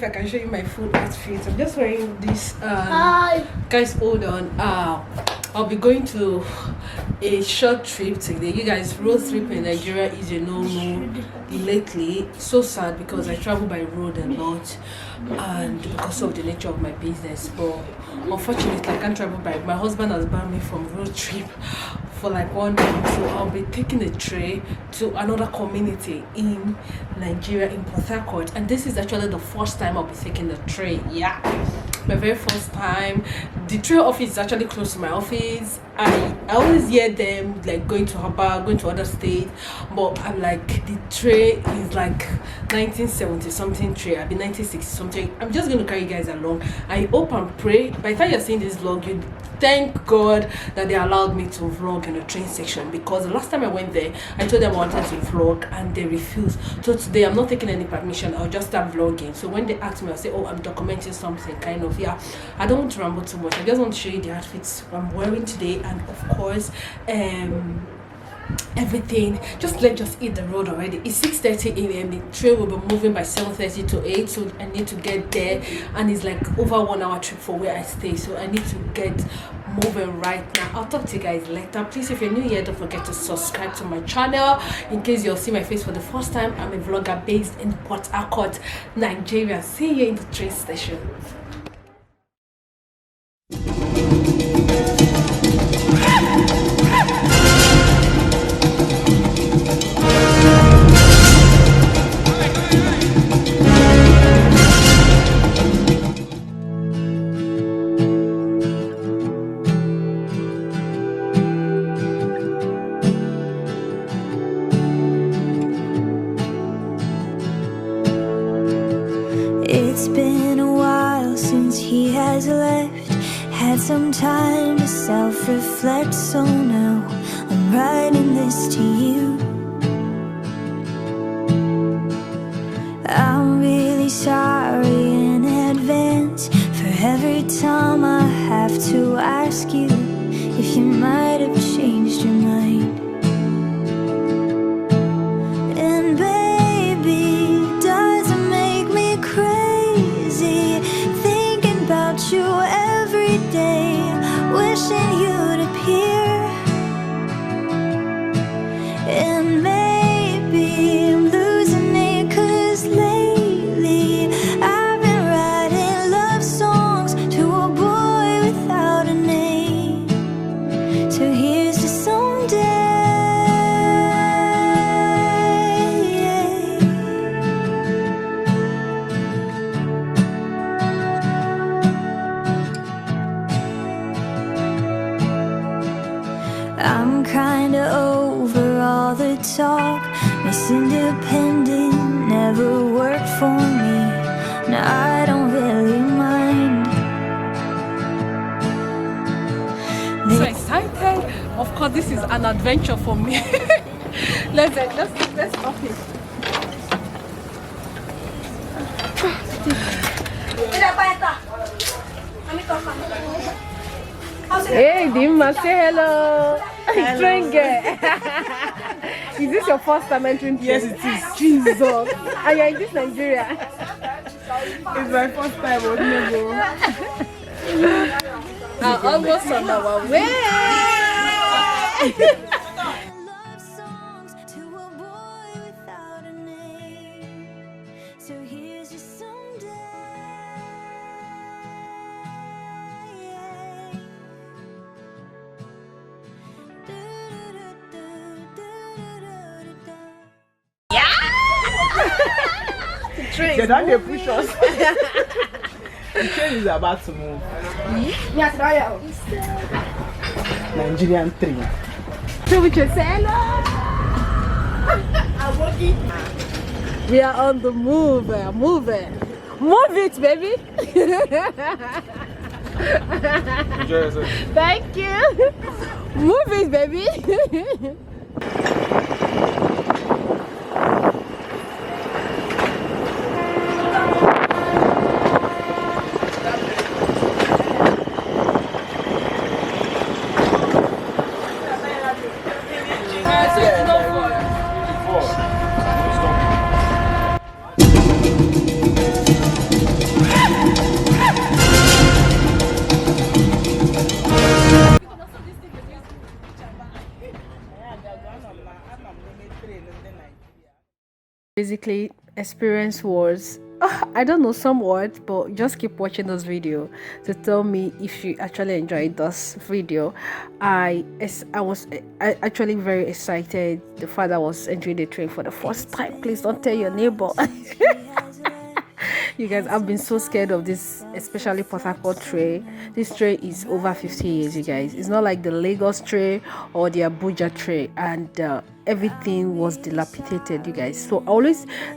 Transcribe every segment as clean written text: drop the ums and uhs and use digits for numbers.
if I can show you my full outfit. I'm just wearing this. Guys, hold on. I'll be going to a short trip today. You guys, road trip in Nigeria is a no-no lately. So sad because I travel by road a lot and because of the nature of my business. But unfortunately, I can't travel by. My husband has banned me from road trip for like 1 month, so I'll be taking a train to another community in Nigeria, in Port Harcourt, and this is actually the first time I'll be taking the train. Yeah, my very first time. The train office is actually close to my office. I always hear them like going to Harbour, going to other states, but I'm like, the train is like 1970 something train. I've been 1960 something. I'm just going to carry you guys along. I hope and pray by the time you're seeing this vlog, you thank God that they allowed me to vlog in the train section, because the last time I went there, I told them I wanted to vlog and they refused. So today I'm not taking any permission. I'll just start vlogging. So when they ask me, I'll say, oh, I'm documenting something, kind of. Yeah, I don't want to ramble too much. I just want to show you the outfits I'm wearing today, and of course everything. Let's just hit the road already. It's 6:30 a.m. the train will be moving by 7:30 to 8, so I need to get there, and it's like over 1 hour trip for where I stay, so I need to get moving right now. I'll talk to you guys later. Please, if you're new here, don't forget to subscribe to my channel in case you'll see my face for the first time. I'm a vlogger based in Port Harcourt, Nigeria. See you in the train station. It's been a while since he has left. Had some time to self-reflect, so now I'm writing this to you. I'm really sorry in advance for every time I have to ask you if you might have changed your mind. And baby, does it make me crazy thinking about you every day, wishing you'd appear? And maybe I'm losing it, 'cause lately I've been writing love songs to a boy without a name. So here's to someday. I'm kinda over all the talk. Miss Independent never worked for me. Now I don't really mind. So excited. Of course, this is an adventure for me. let's stop it. Hey Dima, say hello. Stranger. Is this your first time entering? Yes, it is. Jesus. And you're in this Nigeria. It's my first time. Almost on our way. Love songs to a boy without a name. So here's to someday. They don't push us. The train is about to move. Nigerian train. So we can say hello. We are on the move. Moving. Move it, baby. Enjoy yourself. Thank you. Move it, baby. basically experience was I don't know some words, but just keep watching this video to tell me if you actually enjoyed this video. I was actually very excited. The father was entering the train for the first time. Please don't tell your neighbor. You guys, I've been so scared of this, especially Port Harcourt train. This train is over 50 years, you guys. It's not like the Lagos train or the Abuja train, and everything was dilapidated, you guys. So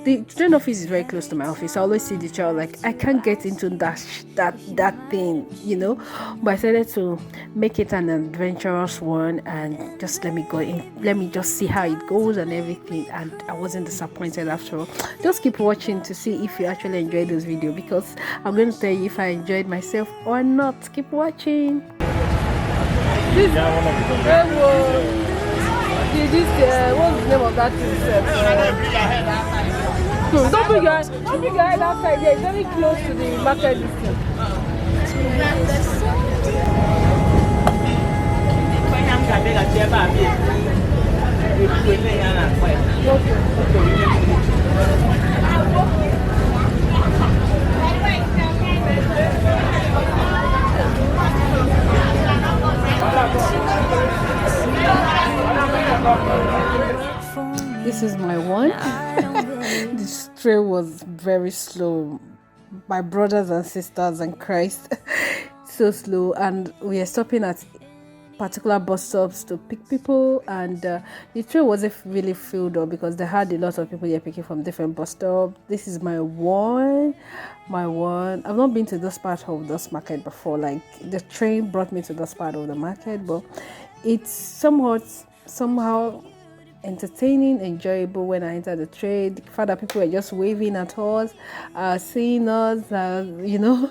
the train office is very close to my office. I always see the child like I can't get into that thing, you know. But I decided to make it an adventurous one and just let me go in. Let me just see how it goes and everything. And I wasn't disappointed after all. Just keep watching to see if you actually enjoyed this video, because I'm going to tell you if I enjoyed myself or not. Keep watching. What's the name of that thing? Don't bring your head outside there. It's very close to the market distance. This is my one. This train was very slow. My brothers and sisters and Christ, so slow. And we are stopping at particular bus stops to pick people, and the train wasn't really filled up because they had a lot of people here picking from different bus stops. This is my one. I've not been to this part of this market before. Like the train brought me to this part of the market, but it's somehow entertaining, enjoyable. When I entered the train, the fact that people were just waving at us, seeing us, you know,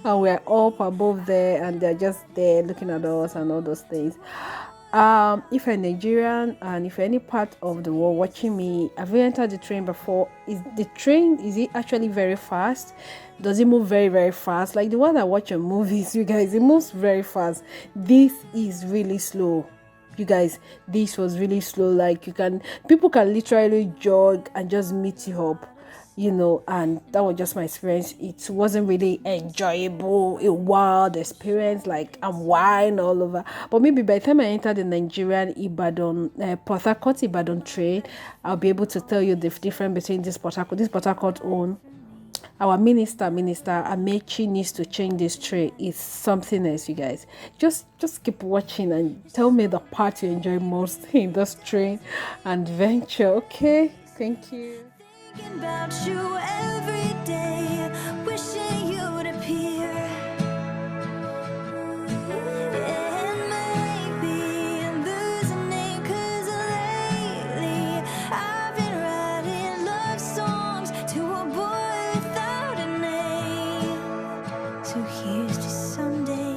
and we're up above there, and they're just there looking at us and all those things. If you're Nigerian and if you're any part of the world watching me, have you entered the train before? Is it actually very fast? Does it move very, very fast? Like the one I watch in movies, you guys, it moves very fast. This is really slow. You guys, this was really slow. Like people can literally jog and just meet you up, you know. And that was just my experience. It wasn't really enjoyable, a wild experience. Like I'm wild all over. But maybe by the time I enter the Nigerian Port Harcourt Ibadan train, I'll be able to tell you the difference between this Port Harcourt own. Our minister Amechi needs to change this train. It's something else, you guys. Just keep watching and tell me the part you enjoy most in this train adventure. Okay, thank you. Thinking about you every day, wishing you'd appear. And maybe I'm losing it, 'cause lately I've been writing love songs to a boy without a name. So here's to someday.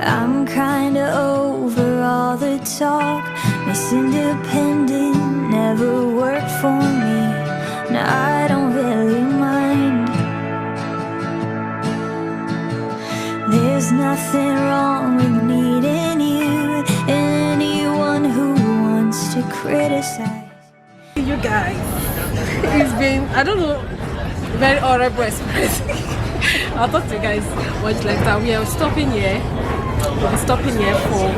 I'm kinda over all the talk. Miss Independent never worked for me. Now I don't really mind. There's nothing wrong with needing you. Anyone who wants to criticize. You guys, it's been, I don't know, very horrible experience. I'll talk to you guys much later. We are stopping here. We'll be stopping here for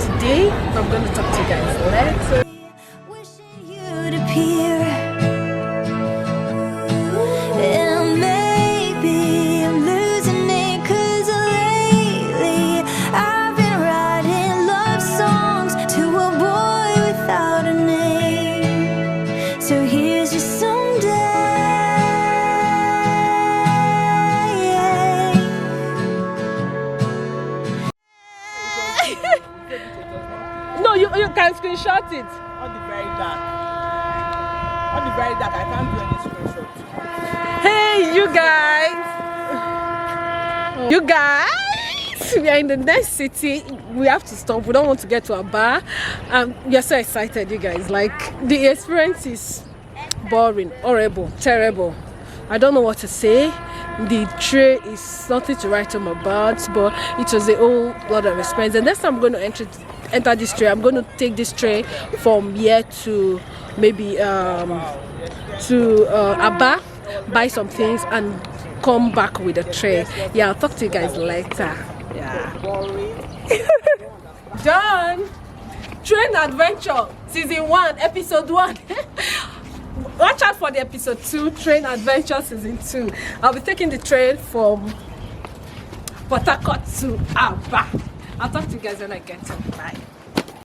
today. I'm going to talk to you guys later. Wishing you'd appear. And maybe I'm losing it, 'cause lately I've been writing love songs to a boy without a name. So here's your someday. No, you can screenshot it. On the very dark. I can't do any screenshot. Hey, you guys, we are in the next city. We have to stop. We don't want to get to a bar. We are so excited, you guys. Like the experience is boring, horrible, terrible. I don't know what to say. The tray is nothing to write home about, but it was a whole lot of expense. And next time I'm going to enter this tray, I'm going to take this tray from here to maybe Aba, buy some things and come back with a tray. Yeah, I'll talk to you guys later. Yeah. Done. Train Adventure Season 1, Episode 1. Watch out for the Episode 2, Train Adventure Season 2. I'll be taking the train from Port Harcourt to Aba. I'll talk to you guys when I get home. Bye.